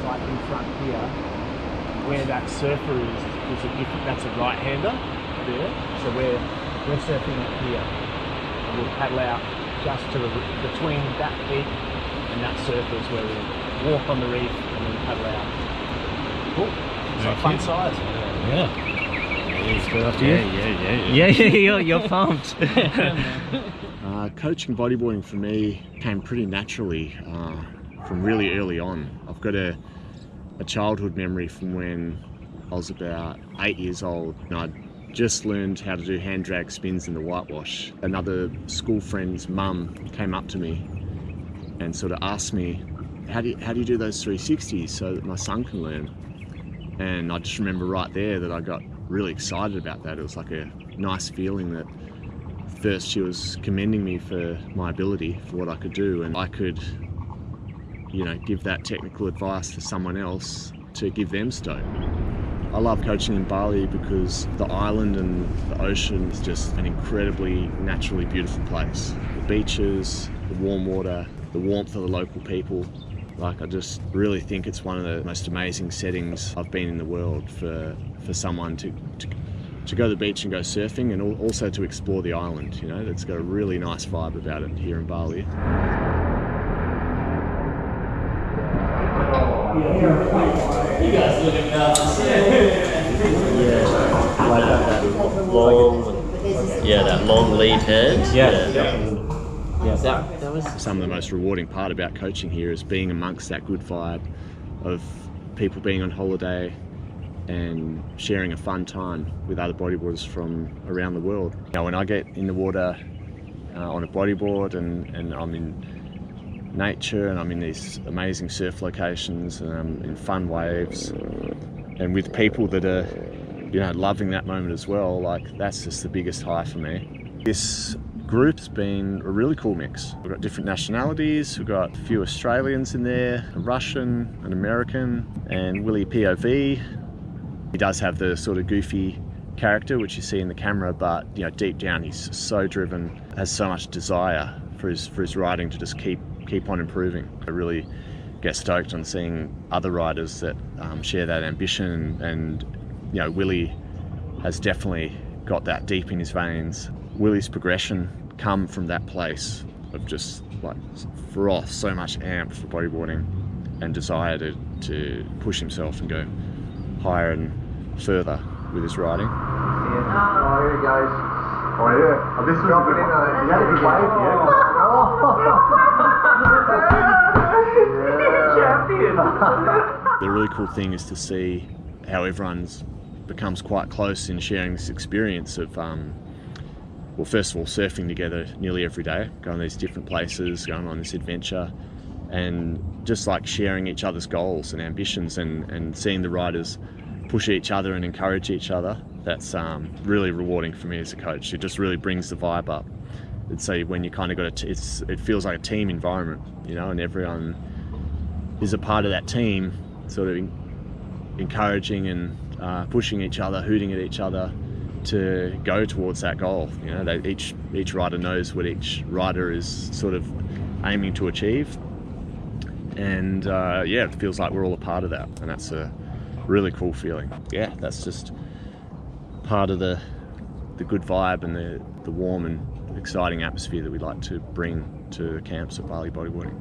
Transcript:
like in front here, where that surfer is a different, that's a right-hander there. So we're surfing it here. And we'll paddle out just to between that peak and that surfer is where we'll walk on the reef and then paddle out. Cool. So fun size. Yeah. You're pumped. Coaching bodyboarding for me came pretty naturally from really early on. I've got a childhood memory from when I was about 8 years old and I'd just learned how to do hand drag spins in the whitewash. Another school friend's mum came up to me and sort of asked me, how do you do those 360s so that my son can learn? And I just remember right there that I got really excited about that. It was like a nice feeling that first she was commending me for my ability, for what I could do, and I could, you know, give that technical advice to someone else to give them stoke. I love coaching in Bali because the island and the ocean is just an incredibly naturally beautiful place. The beaches, the warm water, the warmth of the local people. Like, I just really think it's one of the most amazing settings I've been in the world for someone to go to the beach and go surfing, and also to explore the island. You know, it's got a really nice vibe about it here in Bali. You guys look at that long lead hand. That was some of the most rewarding part about coaching here is being amongst that good vibe of people being on holiday and sharing a fun time with other bodyboarders from around the world. You know, when I get in the water on a bodyboard and I'm in nature and I'm in these amazing surf locations and I'm in fun waves and with people that are, you know, loving that moment as well, like, that's just the biggest high for me. This group's been a really cool mix. We've got different nationalities, we've got a few Australians in there, a Russian, an American, and Willie POV. He does have the sort of goofy character which you see in the camera, but, you know, deep down he's so driven, has so much desire for his riding to just keep on improving. I really get stoked on seeing other riders that share that ambition, and you know, Willie has definitely got that deep in his veins. Willie's progression come from that place of just like froth, so much amp for bodyboarding and desire to push himself and go higher and further with his riding. Oh, here he goes. Oh yeah. Oh, this was a good one. You had a good wave, The really cool thing is to see how everyone's becomes quite close in sharing this experience of, well, first of all, surfing together nearly every day, going to these different places, going on this adventure, and just like sharing each other's goals and ambitions, and seeing the riders push each other and encourage each other. That's really rewarding for me as a coach. It just really brings the vibe up. And so when you kind of got it feels like a team environment, you know, and everyone is a part of that team, sort of encouraging and pushing each other, hooting at each other to go towards that goal. You know, each rider knows what each rider is sort of aiming to achieve, and yeah, it feels like we're all a part of that, and that's a really cool feeling. Yeah, that's just part of the good vibe and the warm and exciting atmosphere that we like to bring to camps at Bali Bodyboarding.